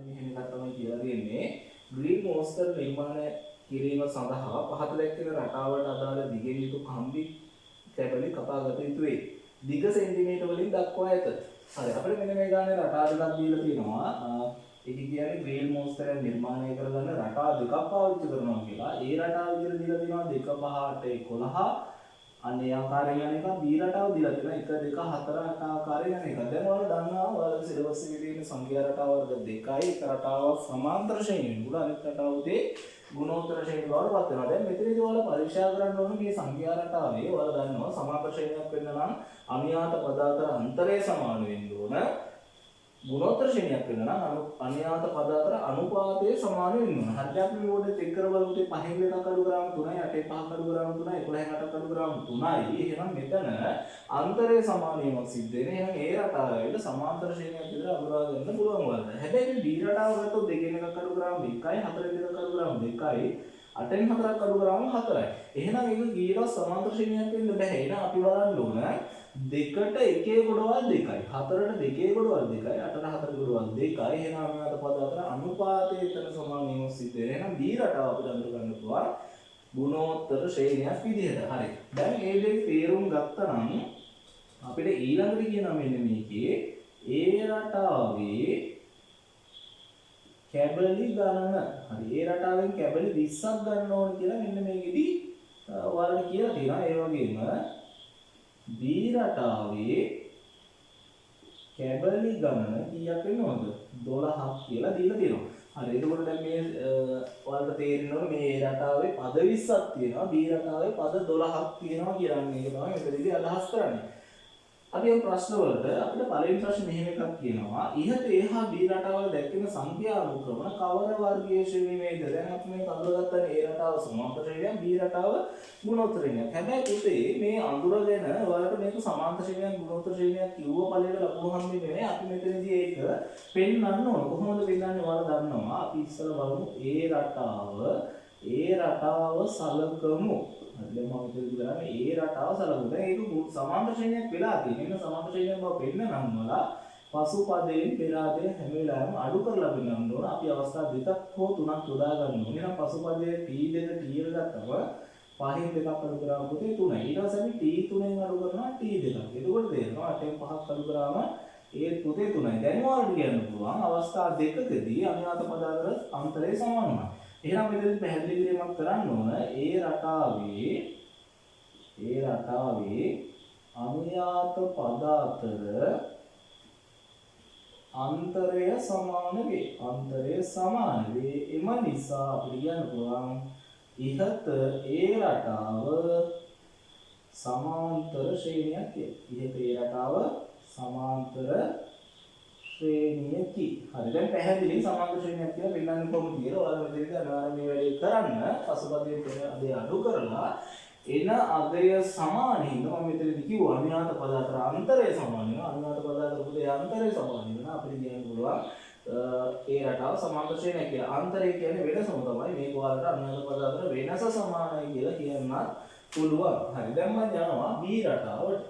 මෙහෙම එකක් තමයි කියලා දෙන්නේ. ග්‍රීන් මොස්ටර් නිර්මාණය කිරීම සඳහා පහත දැක්වෙන රටාවට අදාළ දිගෙන් යුතු කම්බි කැබලි කපාගත යුතුයි. දිග සෙන්ටිමීටර් වලින් දක්වා ඇත. හරි අපිට මෙන්න මේ ගානේ රටා දෙකක් දීලා තියෙනවා. ඒක කියන්නේ ග්‍රීන් මොස්ටර් නිර්මාණය කරගන්න රටා දෙකක් පාවිච්චි කරනවා කියලා. ඒ රටාව විදිහට දීලා තියෙනවා 2 5 8 11 අන්න ඒ ආකාරයෙන් යන එක B රටාව දීලා තියෙනවා 1 2 4 8 ආකාරයෙන් යන එක. දැන් ඔයාලා දන්නවා ඔයාලගේ සිලබස් එකේ තියෙන සංඛ්‍යා රටාව වර්ග දෙකයි එක රටාවක් සමාන්තර ශ්‍රේණියෙන් උඩ අනිත් රටාව උදේ ගුණෝත්තර ශ්‍රේණිය බවට පත් වෙනවා. දැන් මෙතනදී ඔයාලා පරීක්ෂා කරන්න ඕන මේ සංඛ්‍යා රටාවේ ඔයාලා දන්නවා සමාන්තර ශ්‍රේණියක් වෙන්න නම් අනුයාත පද අතර අන්තරය සමාන වෙන්න ඕන. ගුණෝත්තර ශ්‍රේණියක් වෙන්න නම් අනුයාත පද අතර අනුපාතය සමාන වෙන්න ඕන. හරියට අපි මොකද චෙක් කරලා බලමු 5 එකක් අඩු ග්‍රාම් 3යි 8 5ක් අඩු ග්‍රාම් 3යි 11ක් 8ක් අඩු ග්‍රාම් 3යි. එහෙනම් මෙතන අන්තරය සමාන වීමක් සිද්ධ වෙනවා. එහෙනම් ඒ රටාවේට සමාන්තර ශ්‍රේණියක් විතර අඳුරා ගන්න පුළුවන් වලද. හැබැයි මේ B රටාව ගත්තොත් දෙකෙන් එකක් අඩු ග්‍රාම් 1යි 4න් එකක් අඩු ග්‍රාම් 2යි 8න් 4ක් අඩු ග්‍රාම් 4යි. එහෙනම් මේක ගියලා සමාන්තර ශ්‍රේණියක් වෙන්න බෑ. එහෙනම් අපි බලන්න ඕන දෙකට එකේ ගොඩවල් 2යි 4ට දෙකේ ගොඩවල් 2යි 8ට 4 ගොඩවල් 2යි. එහෙනම් අනුයාත පද අතර අනුපාතය එතන සමාන වීමක් සිද්ධ වෙනවා. එහෙනම් B රටාව අපිට අඳුර ගන්න පුළුවන් ගුණෝත්තර ශ්‍රේණියක් විදිහට. හරි. දැන් මේ දෙක තේරුම් ගත්තා නම් අපිට ඊළඟට කියනවා මෙන්න මේකේ ඒ රටාවේ කැබලි ගණන. හරි. ඒ රටාවෙන් කැබලි 20ක් ගන්න ඕන කියලා මෙන්න මේකෙදි ඔයාලට කියලා තියෙනවා. ඒ වගේම B රටාවේ කැබලි ගණන කීයක් වෙනවද? 12ක් කියලා දීලා තියෙනවා. හරි. එතකොට දැන් මේ ඔයාලට තේරෙනවා මේ A රටාවේ පද 20ක් තියෙනවා. B රටාවේ පද 12ක් තියෙනවා කියන්නේ. ඒක තමයි මෙතනදී අදහස් කරන්නේ. අපි මේ ප්‍රශ්න වලට අපිට පළවෙනි ප්‍රශ්නේ මෙහෙම එකක් කියනවා. ඉහත A හා B රටාවල දැක්වෙන සංඛ්‍යා අනුක්‍රම කවර වර්ගයේ ශ්‍රේණියේද? දැන් අපි මේ අඳුරගත්තනේ A රටාව සමාන්තර ශ්‍රේණියක් B රටාව ගුණෝත්තර ශ්‍රේණියක්. හැබැයි පුතේ මේ අඳුරගෙන ඔයාලට මේක සමාන්තර ශ්‍රේණියක් ගුණෝත්තර ශ්‍රේණියක් කිව්ව ඵලයට ලකුණු හම්බෙන්නේ නෙමෙයි. අපි මෙතනදී ඒක පෙන්වන්න ඕන. කොහොමද පෙන්වන්නේ ඔයාලා දන්නවා. අපි ඉස්සෙල්ලා බලමු A රටාව සලකමු. දැන් මම ඉතින් කරන්නේ ඒ රටාව සලකුණ. ඒක සමාන්තර ශ්‍රේණියක් වෙලා තියෙන. ඒක සමාන්තර ශ්‍රේණියක් බව පෙන්නනම් වල පසුපදයෙන් පෙර ආදයෙන් හැම වෙලාවෙම අඩු කරලා පෙන්නන්න ඕන. අපි අවස්ථා දෙකක් හෝ තුනක් යොදා ගන්න ඕනේ. එහෙනම් පසුපදයේ T2 T එක ගත්තම පහෙන් දෙකක් අඩු කරාම පුතේ 3යි. ඊට පස්සේ අපි T3ෙන් අඩු කරනවා T2ක්. එතකොට තේරෙනවා 8න් 5ක් අඩු කරාම ඒ පුතේ 3යි. දැන් ඔයාලට කියන්න පුළුවන් අවස්ථා දෙකකදී අනුයාත පද අතර අන්තරය සමාන වෙනවා. එහෙනම් මෙතනදී පැහැදිලි කිරීමක් කරන්න ඕන ඒ රටාවේ අනුයාත පද අතර අන්තරය සමාන වේ. එම නිසා අපිට කියන්න පුළුවන් ඉහත ඒ රටාව සමාන්තර ශ්‍රේණියක් කියලා. ඉහත ඒ රටාව සමාන්තර ශ්‍රේණියකි. හරි. දැන් පැහැදිලි සමාන්තර ශ්‍රේණියක් කියලා පෙන්නන්න කොහොමද කියලා ඔයාලා මෙතනදී අනිවාර්යයෙන් මේ වැඩේ කරන්න. පසුපදයෙන් පෙර අධ්‍යය අඩු කරලා එන අගය සමානින් මම මෙතනදී කිව්වා අනුයාත පද අතර අන්තරය සමාන වෙනවා. අනුයාත පද අතර පුතේ අන්තරය සමාන වෙනවා. අපිට කියන්න පුළුවන් ඒ රටාව සමාන්තර ශ්‍රේණියක් කියලා. අන්තරය කියන්නේ වෙනසම තමයි. මේක ඔයාලට අනුයාත පද අතර වෙනස සමානයි කියලා කියන්නත් පුළුවන්. හරි. දැන් මම යනවා B රටාවට.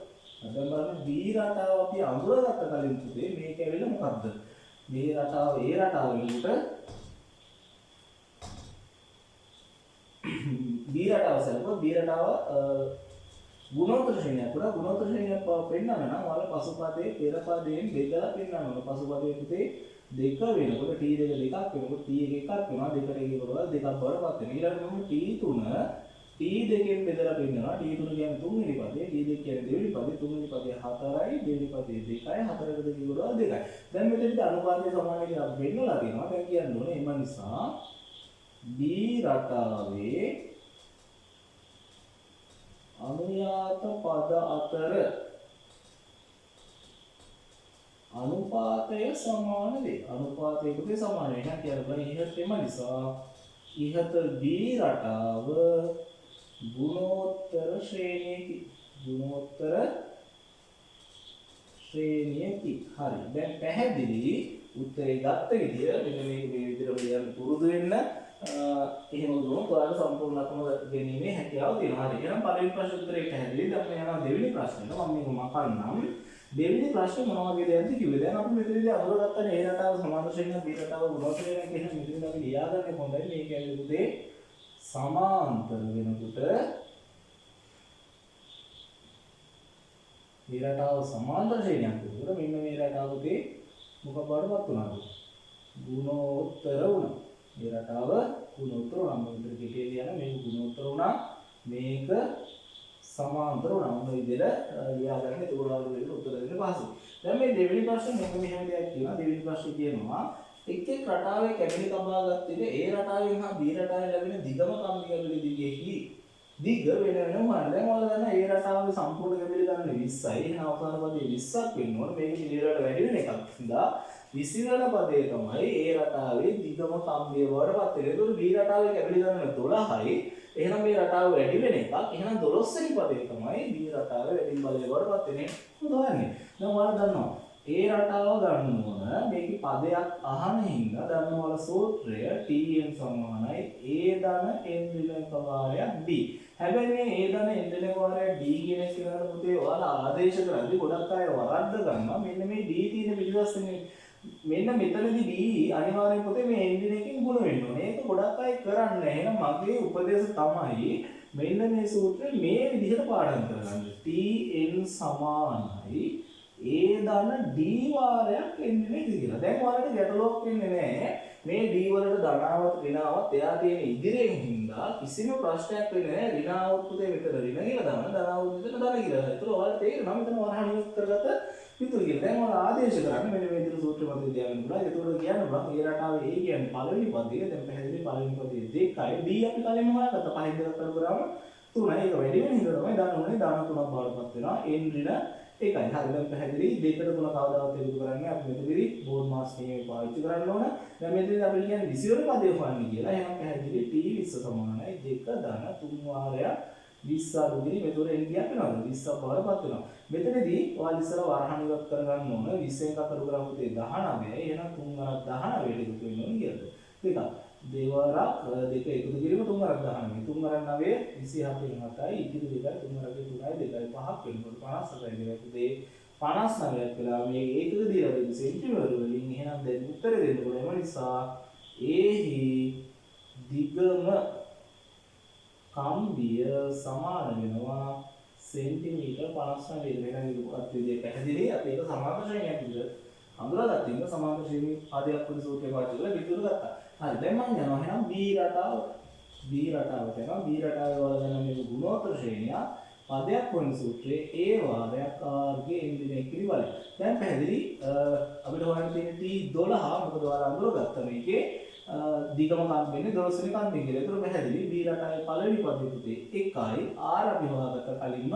දැන් බලන්න B රටාව අපි අඳුරගත්ත කලින් පුතේ මේක ඇවිල්ලා මොකද්ද? මේ රටාව A රටාව වලට B රටාව සලකුව B රටාව ගුණෝත්තර ශ්‍රේණියක්. උඩ ගුණෝත්තර ශ්‍රේණියක් බව පෙන්වන්න නම් ඔයාලා පසුපදයේ පෙර පදයෙන් බෙදලා පෙන්වන්න ඕන. පසුපදයේ පුතේ 2 වෙනකොට T2 2ක් වෙනකොට T1 එකක් වෙනවා. දෙකට එකේ කොටවල දෙකක් බවට පත් වෙනවා. ඊළඟට T3 T2කින් බෙදලා පෙන්නනවා. T3 කියන්නේ තුන්වෙනි පදේ, T2 කියන්නේ දෙවෙනි පදේ, තුන්වෙනි පදේ 4යි, දෙවෙනි පදේ 2යි, හතරකට දෙකේ කොටවල 2යි. දැන් මෙතනදී අනුපාතය සමාන කියලා අපි පෙන්නලා තියෙනවා. දැන් කියන්න ඕනේ එම නිසා B රටාවේ අනුයාත පද අතර අනුපාතය සමාන වේ. අනුපාතය පුතේ සමාන වෙනවා. එහෙනම් කියන්න බෑ ඉහත එම නිසා ඉහත B රටාව ගුණෝත්තර ශ්‍රේණියකි. හරි. දැන් පැහැදිලි උත්තරේ ගත්ත විදිය මෙන්න මේ විදිහට ලියන්න පුරුදු වෙන්න. එහෙම වුණොත් ඔයාලට සම්පූර්ණ ලකුණු ගැනීමේ හැකියාව තියෙනවා. හරි. එහෙනම් පළවෙනි ප්‍රශ්න උත්තරේ පැහැදිලි. දැන් අපි යනවා දෙවෙනි ප්‍රශ්නෙට. මම මේක මකන්නම්. දෙවෙනි ප්‍රශ්නේ මොන වගේ දෙයක්ද කිව්වේ. දැන් අපි මෙතනදී අඳුරගත්තනේ A රටාව සමාන්තර ශ්‍රේණියක් B රටාව ගුණෝත්තර ශ්‍රේණියක් කියන මෙතනදී අපි ලියාගන්නේ කොහොමද? මේක ඇතුළේ පුතේ සමාන්තර වෙනකොට B රටාව සමාන්තර ශ්‍රේණියක් වෙනකොට මෙන්න මේ රටාව පුතේ මොකක් බවටපත් වුණාද? ගුණෝත්තර වුණා. මේ රටාව ගුණෝත්තර වුණා. මෙතන කෙටේ ලියන මේක ගුණෝත්තර වුණා. මේක සමාන්තර වුණා. මොන විදිහට ලියාගන්න ඒක උඩවල වෙන්න උත්තර දෙන්න පහසුයි. දැන් මේ දෙවෙනි ප්‍රශ්නේ මේක මෙහෙම දෙයක් කියනවා. දෙවෙනි ප්‍රශ්නේ කියනවා එක් එක් රටාවේ කැබලි තබාගත් විට A රටාවෙන් හා B රටාවෙන් ලැබෙන දිගම කම්බි කැබලි දිගෙහි දිග වෙන වෙනම හරිය. දැන් ඔයාලා දන්නා A රටාවේ සම්පූර්ණ කැබලි ගන්න 20යි. එහෙනම් අවසාන පදේ 20ක් වෙන්න ඕන. මේක පිළිවෙලට වැඩි වෙන එකක්. හින්දා 20 වෙනි පදේ තමයි A රටාවේ දිගම කම්බිය වඩපත් වෙන්නේ. ඒතකොට B රටාවේ කැබලි ගන්න 12යි. එහෙනම් මේ රටාව වැඩි වෙන එකක්. එහෙනම් 12 වෙනි පදේ තමයි B රටාවේ වැඩි බලය වඩපත් වෙන්නේ. හොඳයි. දැන් ඔයාලා දන්නවා A රටාව ගන්න ඕන මේකේ පදයක් අහන හින්දා දන්නවල සූත්‍රය Tn සමානයි A ධන n ඍණ ප්‍රවාහයක් D. හැබැයි මේ A ධන n ඍණ ප්‍රවාහයක් D කියන එක කියනකොට පුතේ ඔයාලා ආදේශ කරද්දී ගොඩක් අය වරද්ද ගන්නවා. මෙන්න මේ D තියෙන පිළිවෙස්නේ මෙන්න මෙතනදී D අනිවාර්යෙන් පුතේ මේ n ඍණ එකකින් ගුණ වෙන්න ඕනේ. ඒක ගොඩක් අය කරන්නේ නැහැ. එහෙනම් මගේ උපදේශ තමයි මෙන්න මේ සූත්‍රය මේ විදිහට පාඩම් කරගන්න. Tn සමානයි A ධන D වාරයක් එන්නේ කියලා. දැන් ඔයාලට ගැටලුවක් වෙන්නේ නැහැ. මේ D වලට ධනාවත් ඍණාවත් එයා තියෙන ඉදිරියෙන් හින්දා කිසිම ප්‍රශ්නයක් වෙන්නේ නැහැ. ඍණාවත් පුතේ මෙතන ඍණ කියලා දාන්න ධනාවත් මෙතන ධන කියලා. ඒතර ඔයාලට තේරෙනවා මෙතන වරහන් ඉවත් කරගත්ත පිටු කියලා. දැන් ඔයාලා ආදේශ කරන්නේ මෙන්න මේ විදිහට සූත්‍ර මතය තියාගන්න පුළුවන්. ඒතකොට කියන්න පුළුවන් මේ රටාවේ A කියන්නේ පළවෙනි පදේ. දැන් පැහැදිලි පළවෙනි පදේ 2යි. D අපි කලින්ම හොයාගත්තා. පහෙන් දෙකක් කරපුවාම 3යි. ඒක වැඩි වෙන හින්දා තමයි දාන ඕනේ. දාන 3ක් බාරපත් වෙනවා. n ඍණ ඒකයි. හරි දැන් පැහැදිලි දෙකට තුන කවදාවත් එකතු කරන්නේ අපි මෙතනදී බෝඩ් මාස් නියමයි පාවිච්චි කරන්න ඕන. දැන් මෙතනදී අපි කියන්නේ 20 වෙනි පදේ හොයන්නේ කියලා. එහෙනම් පැහැදිලි t 20 සමානයි 2 ධන 3 වාරයක් 20 අඩු කිරි මෙතන n ගියක් වෙනවද? 20ක් බවටපත් වෙනවා. මෙතනදී ඔයාලා ඉස්සලා වරහන් ඉවත් කරගන්න ඕන 20 එකක් අඩු කරාම පුතේ 19යි. එහෙනම් 3 වරක් 19ට එකතු වෙන්න ඕන කියලාද? දෙකක්. දෙවරක් දෙක එකතු කිරීම 3 වරක් 19. 3 වරක් 9 27න් 7යි. ඉතිරි දෙකයි 3 වරක් 3යි 2යි 5ක් වෙනකොට 57යි දෙක පුතේ 59ක් වෙලා මේ ඒකක දීලා දෙන්න සෙන්ටිමීටර වලින් එහෙනම් දැන් උත්තර දෙන්න ඕනේ. ඒ නිසා ඒහි දිගම කම්බිය සමාන වෙනවා සෙන්ටිමීටර 59 වෙන විදිහට විදිහට පැහැදිලි. අපි ඒක සමාන්තර ශ්‍රේණියක් විදිහට අඳුරගත්තා. ඒක සමාන්තර ශ්‍රේණි ආදයක් වගේ සූත්‍රයක් පාවිච්චි කරලා විතර ගත්තා. හරි දැන් මම යනවා එහෙනම් B රටාවට යනවා. B රටාවේ වල ගන්න මේක ගුණෝත්තර ශ්‍රේණිය පදයක් වන සූත්‍රයේ A වාරයක් R ගේ n දින එක්කිරි වල. දැන් පැහැදිලි අපිට හොයන්න තියෙන T12 මොකද ඔයාලා අඳුරගත්තා මේකේ දිගම කම් වෙන්නේ 12 වෙනි කන්දේ කියලා. ඒතර පැහැදිලි B රටාවේ පළවෙනි පදේ පුතේ 1යි R අපි හොයාගත්ත කලින්ම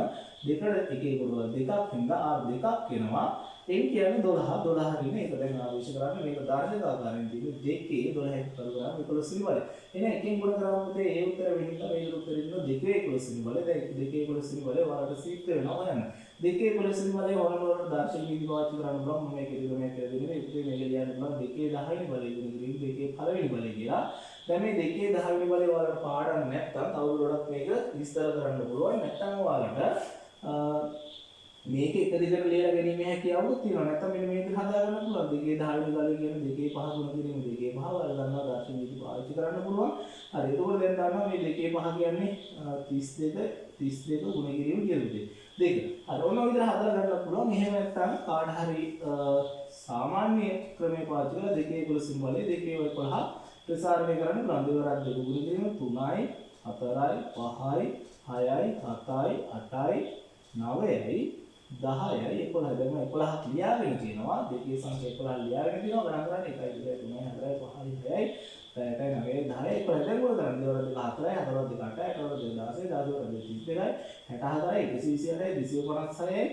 දෙකට එකේ කොටවල දෙකක් හින්දා R දෙකක් වෙනවා. n කියන්නේ 12 රින ඒක දැන් ආවිෂ කරන්නේ මේක දර්ශක ආකාරයෙන් තියෙන්නේ දෙකේ 12 එක කරගන්න 11 වෙනි වල. එහෙනම් එකෙන් ගුණ කරාම පුතේ ඒ උත්තර වෙන්නේ මේ උත්තර දෙන්න දෙකේ 11 වෙනි වල. දැන් දෙකේ 11 වෙනි වල ඔයාලට සීක්ත වෙනවා හොයන්න. දෙකේ 11 වෙනි වලේ ඔයාලට දර්ශක විදි පාවිච්චි කරන්න පුළුවන්. මම මේක ඉදිරියට දෙන්නේ ඉතින් මේක ලියන්න පුළුවන් දෙකේ 10 වෙනි වලේ ඉතින් දෙකේ 1 වෙනි වලේ කියලා. දැන් මේ දෙකේ 10 වෙනි වලේ ඔයාලට පාඩම් නැත්තම් තවදුරටත් මේක විස්තර කරන්න පුළුවන්. නැත්තම් ඔයාලට මේක එක දිගට ලියලා ගැනීම හැකියාවක් තියෙනවා. නැත්නම් මෙන්න මේක හදා ගන්න පුළුවන්. දෙකේ 10 වෙනි ගාලේ කියන දෙකේ 5 ගුණ කිරීම දෙකේ 5 වල ගන්නවා දර්ශන විදි පාවිච්චි කරන්න පුළුවන්. හරි. එතකොට දැන් දන්නවා මේ දෙකේ 5 කියන්නේ 32 ගුණ කිරීම කියලා දෙක. හරි. ඔන්න ඔය විදිහට හදා ගන්න පුළුවන්. එහෙම නැත්නම් කාට හරි සාමාන්‍ය ක්‍රමයේ පාවිච්චි කරලා දෙකේ 11 සිම්බලේ දෙකේ 11 ප්‍රසාරණය කරන්න පුළුවන්. දෙවරක් දෙක ගුණ කිරීම 3යි 4යි 5යි 6යි 7යි 8යි 9යි 10යි 11 දැන් 11ක් ලියාගෙන තියෙනවා. දෙකේ සංඛ්‍යා 11 ලියාගෙන තියෙනවා. ගණන් කරන්නේ 1 2 3 4 5 6යි 7යි 9යි 10යි 11 දැන් මොකද කරන්නේ? දෙවරක් දෙක 4යි 4ක් දෙක 8යි 8ක් දෙක 16යි 16ක් දෙක 32යි 64යි 126යි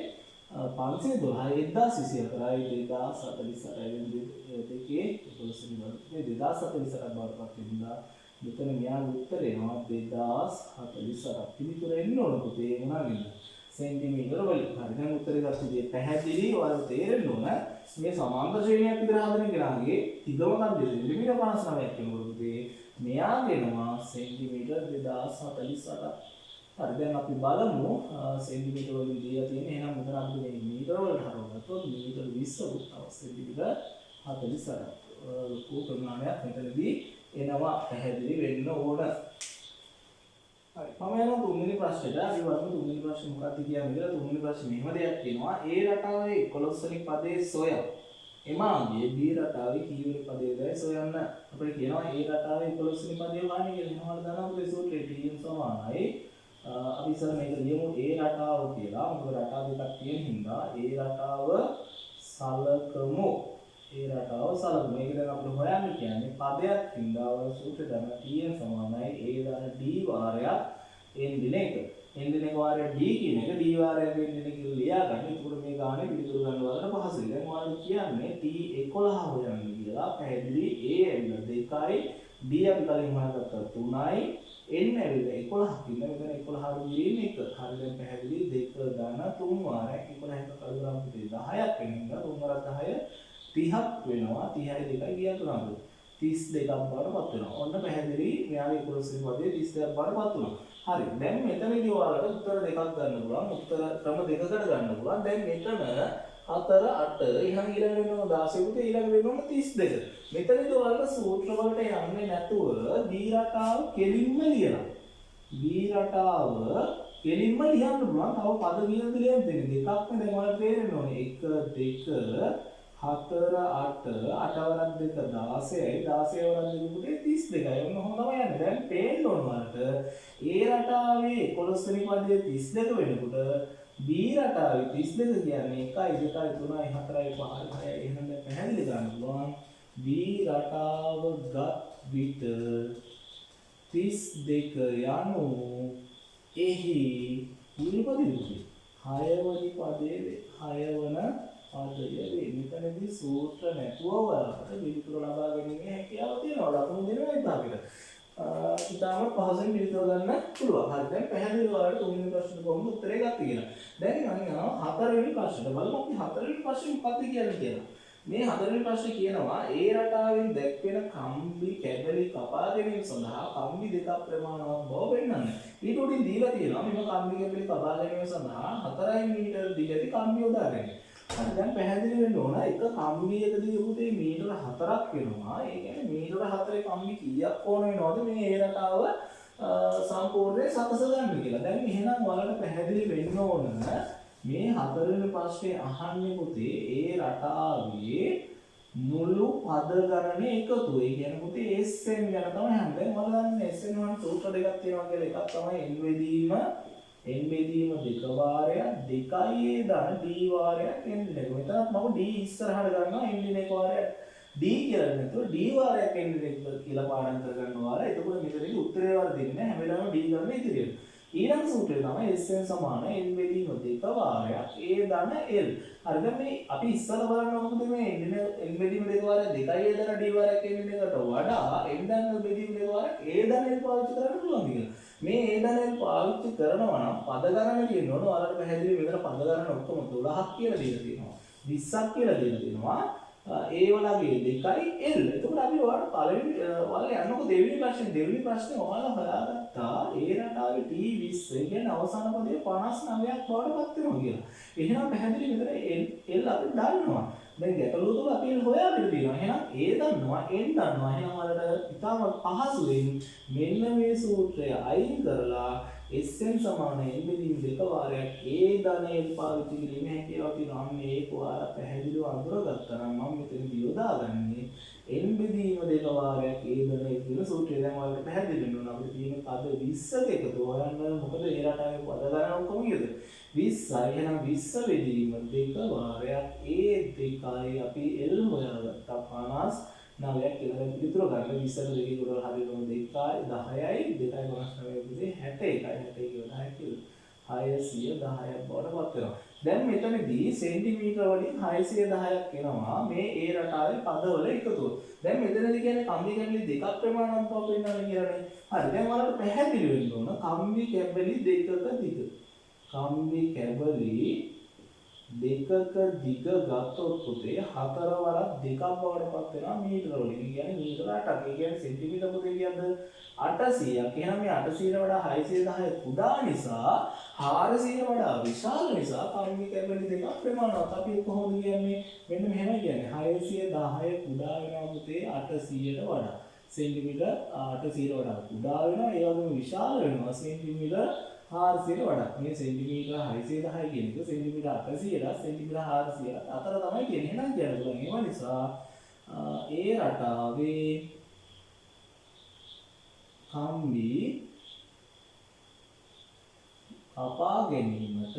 512යි 1224යි 2048යි දෙකේ 12 වෙනි වල 2048ක් බවටපත් වෙනවා. මෙතන මෙයාගේ උත්තරේ එනවා 2048 පිළිතුර එන්න ඕන පුතේ මොනවාද? सेंटीमीटर वली हर දැන් උත්තරේ ගත්තේ පැහැදිලි ඔයාලට තේරෙන්න ඕන මේ සමාන්තර ශ්‍රේණියක් විතර හදන කෙනාගේ තිගම කන්දේ සෙන්ටිමීටර 59ක් වෙනකොට පුතේ මෙයා වෙනවා සෙන්ටිමීටර් 2048 හරි දැන් අපි බලමු සෙන්ටිමීටර වලින් දීලා තියෙන එහෙනම් මෙතන අපි මේ මීටර වලට හරවගත්තොත් මීටර 20 උත් සෙන්ටිමීටර 48 ලොකු ප්‍රමාණයක් මෙතනදී එනවා පැහැදිලි වෙන්න ඕන. හරි මම යනවා තුන්වෙනි ප්‍රශ්නෙට. අපි බලමු තුන්වෙනි ප්‍රශ්නේ මොකක්ද කියන්නේ කියලා. තුන්වෙනි ප්‍රශ්නේ මෙහෙම දෙයක් තියෙනවා. A රටාවේ 11 වෙනි පදයේ සොයන්න. එමාගේ B රටාවේ කීවෙනි පදයේදයි සොයන්න. අපිට කියනවා A රටාවේ 11 වෙනි පදේ හොයන්න කියලා. එහෙනම් දානවා අපේ සූත්‍රයේ T සමානයි. අපි ඉස්සර මේක ලියමු A රටාව කියලා. මොකද රටා දෙකක් තියෙන හින්දා A රටාව සලකමු. A රටාව සලකමු. මේක දැන් අපිට හොයන්න කියන්නේ පදයක් හින්දා වල සූත්‍රය දාන T සමානයි A දාන D වාරයක් n දින එක. n දින එක වාරයක් D කියන එක D වාරයක් n දින එක ලියා ගන්න. ඒකට මේ ගානේ පිළිතුරු ගන්න වලට පහසුයි. දැන් ඔයාලට කියන්නේ T11 හොයන්න කියලා. පැහැදිලි A ඇවිල්ලා 2යි D අපි කලින් හොයාගත්තා 3යි n ඇවිල්ලා 11ක් ඉන්න මෙතන 11 ගිරින් 1. හරි දැන් පැහැදිලි 2 දාන 3 වාරයක් 11 එක කලුරම් පුතේ 10ක් වෙනවා 3 වරක් 10 30ක් වෙනවා 30යි 2යි ගියා 3ක් 32ක් බවටපත් වෙනවා. ඔන්න පැහැදිලි මෙයාගේ 11 වෙනි පදේ 32ක් බවටපත් වුණා. හරි දැන් මෙතනදී ඔයාලට උත්තර දෙකක් ගන්න පුළුවන්. උත්තර ක්‍රම දෙකකට ගන්න පුළුවන්. දැන් මෙතන 4 8 එහෙනම් ඊළඟ වෙනවා 16 පුතේ ඊළඟ වෙනවා 32. මෙතනදී ඔයාලට සූත්‍ර වලට යන්නේ නැතුව B රටාව කෙලින්ම ලියනවා. B රටාව කෙලින්ම ලියන්න පුළුවන්. තව පද කීයද ලියන්න දෙන්නේ? දෙකක් නේ දැන් ඔයාලට තේරෙන්න ඕනේ. 1 2 4 8 8 වරක් 2 16යි 16 වරක් 2 පුතේ 32යි. ඔන්න ඔහොම තමයි යන්නේ. දැන් පේන්න ඕන වලට A රටාවේ 11 වෙනි පදයේ 32 වෙනකොට B රටාවේ 32 කියන්නේ 1යි 2යි 3යි 4යි 5යි 6යි එහෙනම් දැන් පැහැදිලි කරන්න පුළුවන් B රටාව ගත් විට 32 යනු එහි ඊළඟ 6 වෙනි පදයේ 6 වන පදයේ මෙතනදී සූත්‍ර නැතුව ඔයාලට පිළිතුර ලබා ගැනීමේ හැකියාව තියෙනවා. ලකුණු දෙනවා ඉතාලට. ඉතාලම පහසුවෙන් පිළිතුර ගන්න පුළුවන්. හරි දැන් පැහැදිලි ඔයාලට තුන්වෙනි ප්‍රශ්නෙට කොහොමද උත්තරේ ගත්තේ කියලා. දැන් මම යනවා හතරවෙනි ප්‍රශ්නෙට. බලමු අපි හතරවෙනි ප්‍රශ්නේ මොකක්ද කියන්නේ කියලා. මේ හතරවෙනි ප්‍රශ්නේ කියනවා A රටාවෙන් දැක්වෙන කම්බි කැබලි කපා ගැනීම සඳහා කම්බි දෙකක් ප්‍රමාණවත් බව පෙන්වන්න. ඊට උඩින් දීලා තියෙනවා මෙම කම්බි කැබලි කපා ගැනීම සඳහා 4 මීටර දිගට කම්බි යොදා ගැනීම. හරි දැන් පැහැදිලි වෙන්න ඕන එක කම්බියකදී උදේ මීටර 4ක් වෙනවා. ඒ කියන්නේ මීටර 4 කම්බි කීයක් ඕන වෙනවද මේ A රටාව සම්පූර්ණයෙන් සකස ගන්න කියලා. දැන් එහෙනම් ඔයාලට පැහැදිලි වෙන්න ඕන මේ හතරවෙනි ප්‍රශ්නේ අහන්නේ පුතේ A රටාවේ මුළු පද ගණනේ එකතු. ඒ කියන්නේ පුතේ SN ගැන තමයි අහන්නේ. දැන් ඔයාලා දන්නේ SN වල සූත්‍ර දෙකක් තියෙනවා කියලා. එකක් තමයි n බෙදීම දෙක වාරයක් 2යි A දාන D වාරයක් n දින එක. මෙතනත් මම D ඉස්සරහට ගන්නවා n දින එක වාරයක් D කියලා නැතුව D වාරයක් n දින එක කියලා පාඩම් කරගන්න වාරය. එතකොට මෙතනදී උත්තරේ වර්ධින්නේ නැහැ. හැම වෙලාවෙම D ගන්න ඉතිරියට. ඊළඟ සූත්‍රය තමයි SN සමාන n බෙදීම 2 වාරයක් A දාන L. හරි දැන් මේ අපි ඉස්සර බලන්න මොකද මේ n බෙදීම 2 වාරයක් 2යි A දාන D වාරයක් n දින එකට වඩා n දාන බෙදීම 2 වාරයක් A දාන L පාවිච්චි කරන්න පුළුවන් කියලා. මේ A දාන L පාවිච්චි කරනවා නම් පද ගණන තියෙන්න ඕන. ඔයාලට පැහැදිලි මෙතන පද ගණන ඔක්කොම 12ක් කියලා දීලා තියෙනවා. 20ක් කියලා දීලා තියෙනවා. A වලගේ 2යි L. එතකොට අපි ඔයාලට පළවෙනි ඔයාලා යන්නකො දෙවෙනි ප්‍රශ්නේ ඔයාලා හොයාගත්තා A රටාවේ T20 කියන්නේ අවසාන පදයේ 59ක් බවට පත් වෙනවා කියලා. එහෙනම් පැහැදිලි මෙතන L අපි දන්නවා. දැන් ගැටලුව තුල අපි හොයාගෙන තියෙනවා. එහෙනම් A දන්නවා N දන්නවා. එහෙනම් ඔයාලට ඉතාම පහසුවෙන් මෙන්න මේ සූත්‍රය අයින් කරලා SN සමාන n බෙදීම 2 වාරයක් A ධන L පාවිච්චි කිරීමේ හැකියාව තියෙනවා. මේක ඔයාලා පැහැදිලිව අඳුරගත්තා නම් මම මෙතනදී යොදාගන්නේ n බෙදීම 2 වාරයක් A ධන L කියන සූත්‍රය. දැන් ඔයාලට පැහැදිලි වෙනවා අපිට තියෙන පද 20ක එකතු හොයන්න. මොකද A රටාවේ පද ගණන ඔක්කොම කීයද? 20යි. එහෙනම් 20 බෙදීම 2 වාරයක් A 2යි අපි L හොයාගත්තා 50 9ක් කියලා දැන් පිළිතුර ගන්න 20ට දෙකේ ගොඩ හරියටම 2යි 10යි 2.59 පුතේ 61යි 10 කියලා 610ක් බවට පත් වෙනවා. දැන් මෙතනදී සෙන්ටිමීටර වලින් 610ක් එනවා මේ A රටාවේ පදවල එකතුව. දැන් මෙතනදී කියන්නේ කම්බි කැබලි දෙකක් ප්‍රමාණවත් බව පෙන්වන්න කියලානේ. හරි දැන් ඔයාලට පැහැදිලි වෙන්න ඕන කම්බි කැබලි දෙකක දිග. කම්බි කැබලි දෙකක දිග ගත්තොත් පුතේ 4 වරක් දෙකක් බවට පත් වෙනවා මීටර වලින්. ඒ කියන්නේ මීටර 8ක්. ඒ කියන්නේ සෙන්ටිමීටර පුතේ කියද්ද 800ක්. එහෙනම් මේ 800ට වඩා 610 කුඩා නිසා 400ට වඩා විශාල නිසා කම්බි කැබලි දෙකක් ප්‍රමාණවත්. අපි කොහොමද කියන්නේ? මෙන්න මෙහෙමයි කියන්නේ. 610 කුඩා වෙනවා පුතේ 800ට වඩා. සෙන්ටිමීටර 800ට වඩා කුඩා වෙනවා. ඒ වගේම විශාල වෙනවා සෙන්ටිමීටර 400ට වඩා. මේ සෙන්ටිමීටර 610 කියන එක සෙන්ටිමීටර 800ට සෙන්ටිමීටර 400ට අතර තමයි කියන්නේ. එහෙනම් කියන්න පුළුවන් ඒ නිසා ඒ රටාවේ කම්බි කපා ගැනීමට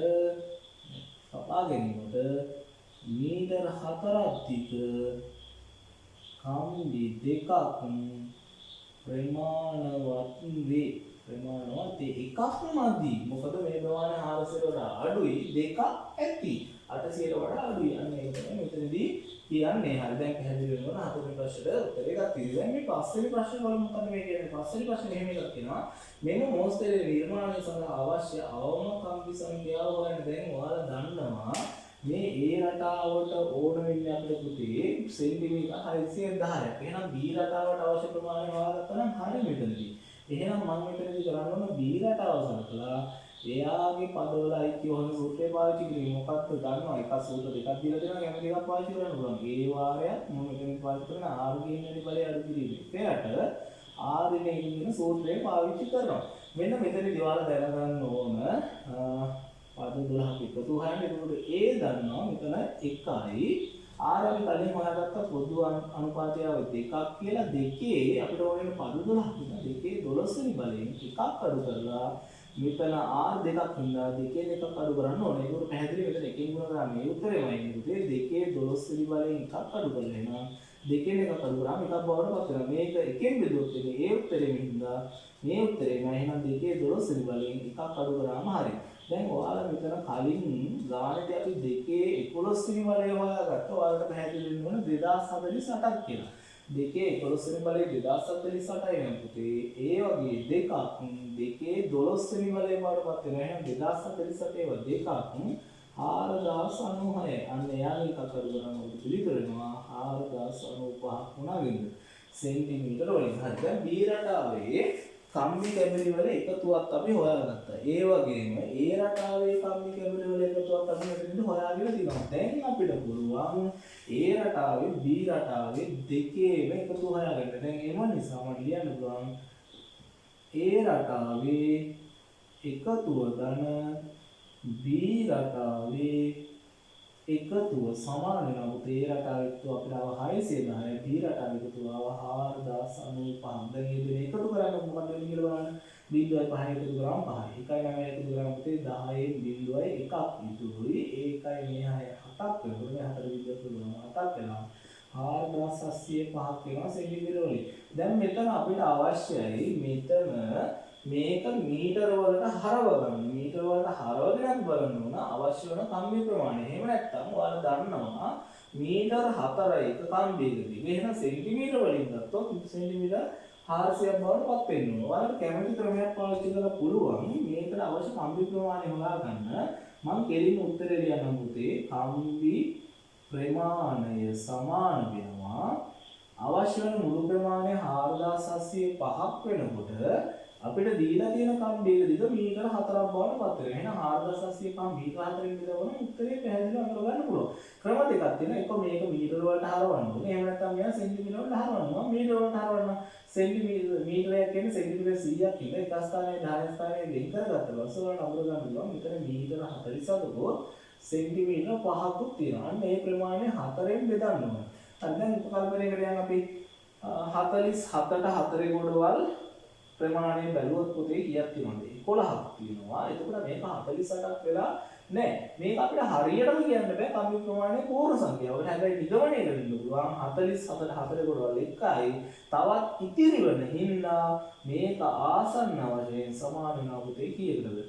මීටර 4ක් දිග කම්බි දෙකක් ප්‍රමාණවත් වේ. එකක් මදි. මොකද මේ ප්‍රමාණය 400ට වඩා අඩුයි, දෙකක් ඇති 800ට වඩා අඩුයි. අන්න ඒක තමයි මෙතනදී කියන්නේ. හරි දැන් පැහැදිලි වෙනවා හතරවෙනි ප්‍රශ්නෙට උත්තරේ ගත්තා. දැන් මේ පස්වෙනි ප්‍රශ්නේ වල මොකද මේ කියන්නේ? පස්වෙනි ප්‍රශ්නේ එහෙම එකක් කියනවා. මෙන්න මොස්තරේ නිර්මාණය සඳහා අවශ්‍ය අවම කම්බි සංඛ්‍යාව හොයන්න. දැන් ඔයාලා දන්නවා මේ ඒ රටාවට ඕන වෙන්නේ අපිට පුතේ සෙන්ටිමීටර 610ක්. එහෙනම් B රටාවට අවශ්‍ය ප්‍රමාණය හොයාගත්තා නම් හරිය මෙතනදී. එහෙනම් මම මෙතනදී කරන්න ඕන B රටාව සලකලා එයාගේ පදවල අයිති වන සූත්‍රය පාවිච්චි කිරීම. මොකක්ද දන්නවා? එක සූත්‍ර දෙකක් දීලා දෙනවා. කැමති එකක් පාවිච්චි කරන්න පුළුවන්. ඒ වාරයක් මම මෙතන පාවිච්චි කරන R කියන බලය අඩු කිරීම. ඒකට R කියන සූත්‍රය පාවිච්චි කරනවා. මෙන්න මෙතනදී ඔයාලා දැනගන්න ඕන පද 12ක් එකතු හොයන්න. ඒකෝට A දන්නවා මෙතන 1යි. R අපි කලින් හොයාගත්ත පොදු අනුපාතය දෙකක් කියලා. දෙකේ අපිට ඕන වෙන පද 12ක් ඉන්න. දෙකේ 12 වෙනි බලයෙන් එකක් අඩු කරලා මෙතන R දෙකක් ඉඳලා දෙකේ දෙකක් අඩු කරන්න ඕනේ. ඒකෝට පැහැදිලි මෙතන එකකින් ගුණ කරා මේ උත්තරේමයි ඉන්නේ. දෙකේ 12 වෙනි බලයෙන් එකක් අඩු කරලා එනවා. දෙකෙන් එකක් අඩු කරාම එකක් බවට පත් වෙනවා. මේක එකෙන් බෙදුවොත් එන්නේ ඒ උත්තරෙම හින්දා මේ උත්තරේම. එහෙනම් දෙකේ 12 වෙනි බලයෙන් එකක් අඩු කරාම හරියි. දැන් ඔයාලා මෙතන කලින් ගානට අපි දෙකේ 11 වෙනි බලය හොයාගත්තා. ඔයාලට පැහැදිලි වෙන්න ඕන 2048ක් කියලා. දෙකේ 11 වෙනි බලය 2048යි නම් පුතේ ඒ වගේ දෙකක් දෙකේ 12 වෙනි බලය වඩපත් වෙනවා. එහෙනම් 2048 ඒවා දෙකක් 4096. අන්න එයාගේ එකක් අඩු කරනවා. ඔබට පිළිතුරනවා 4095ක් වුණා වෙනද සෙන්ටිමීටර වලින්. හරි. දැන් B රටාවේ කම්බි කැබලි වල එකතුවක් අපි හොයාගත්තා. ඒ වගේම ඒ රටාවේ කම්බි කැබලි වල එකතුවක් අපි මෙතනදී හොයාගෙන තියෙනවා. දැන් අපිට පුළුවන් ඒ රටාවේ B රටාවේ දෙකේම එකතු හොයාගන්න. දැන් ඒ නිසා මම ලියන්න පුළුවන් ඒ රටාවේ එකතුව ධන B රටාවේ එකතුව සමාන වෙනවා. ඒ රටාවේ එකතුව අපිට ආව 610යි. B රටාවේ එකතුව ආව 4095. දැන් මේ දෙක එකතු කරන්නේ මොකක්ද වෙන්නේ කියලා බලන්න. 0.5 එකතු කරාම 5යි. 1.9 එකතු කරාම පුතේ 10.1ක් ඉතුරුයි. ඒකයි මේ 7ක් වෙනවා. මේ 4 විදිහට කරනවා 7ක් වෙනවා. 4705ක් වෙනවා සෙන්ටිමීටර වලින්. දැන් මෙතන අපිට අවශ්‍යයි මෙතන මේක මීටර වලට හරව ගන්න. මීටර වලට හරවගෙන බලන්න ඕන අවශ්‍ය වෙන කම්බි ප්‍රමාණය. එහෙම නැත්නම් ඔයාලා දන්නවා මීටර 4යි එක කම්බියකදී. එහෙනම් සෙන්ටිමීටර වලින් ගත්තොත් සෙන්ටිමීටර 400ක් බවට පත් වෙන්න ඕන. ඔයාලට කැමති ක්‍රමයක් පාවිච්චි කරලා පුළුවන් මේකට අවශ්‍ය කම්බි ප්‍රමාණය හොයාගන්න. මම කෙලින්ම උත්තරේ ලියන්නම් පුතේ. කම්බි ප්‍රමාණය සමාන වෙනවා අවශ්‍ය වෙන මුළු ප්‍රමාණය 4705ක් වෙනකොට අපිට දීලා තියෙන කම්බියක දිග මීටර 4ක් බවට පත් වෙනවා. එහෙනම් 4705 මීටර 4කින් බෙදවම උත්තරේ පැහැදිලිව අඳුර ගන්න පුළුවන්. ක්‍රම දෙකක් තියෙනවා. එක මේක මීටර වලට හරවන්න ඕනේ. එහෙම නැත්නම් මෙයා සෙන්ටිමීටර වලට හරවනවා. මීටර වලට හරවන්න මීටරයක් කියන්නේ සෙන්ටිමීටර 100ක් කියලා එක ස්ථානයේ 10 ස්ථානයේ වෙන් කරගත්තා. වස්ස වලට අඳුර ගන්න පුළුවන්. මෙතන මීටර 47ක සෙන්ටිමීටර 5කුත් තියෙනවා. අන්න ඒ ප්‍රමාණය 4ෙන් බෙදන්න ඕනේ. හරි දැන් කල්පනායකට යන අපි 47ට 4 ගොඩවල් ප්‍රමාණය බැලුවොත් පුතේ කීයක් තියෙනවද? 11ක් තියෙනවා. එතකොට මේක 48ක් වෙලා නැහැ. මේක අපිට හරියටම කියන්න බෑ කම්බි ප්‍රමාණය පූර්ණ සංඛ්‍යාවකට. හැබැයි නිගමනය කරන්න පුළුවන් 47ට 4 කොටවල් එකයි. තවත් ඉතිරි වෙන හින්දා මේක ආසන්න වශයෙන් සමාන වෙනවා පුතේ කීයකටද?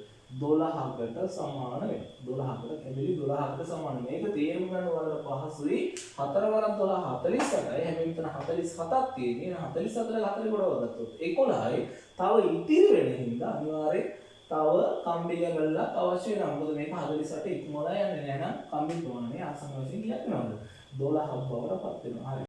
12කට සමාන වෙනවා. 12කට කැබලි 12කට සමාන. මේක තේරුම් ගන්න ඔයාලට පහසුයි. 4 වරක් 12 48යි. හැබැයි මෙතන 47ක් තියෙන්නේ. 47ට 4 කොටව ගත්තොත් 11යි. තව ඉතිරි වෙන හින්දා අනිවාර්යෙන් තව කම්බි ලෙවල්ලක් අවශ්‍ය වෙනවා. මොකද මේක 48 ඉක්මවලා යන්නේ නැහැ නම් කම්බි ප්‍රමාණය ආසන්න වශයෙන් කියන්නවද 12ක් බවට පත් වෙනවා. හරි.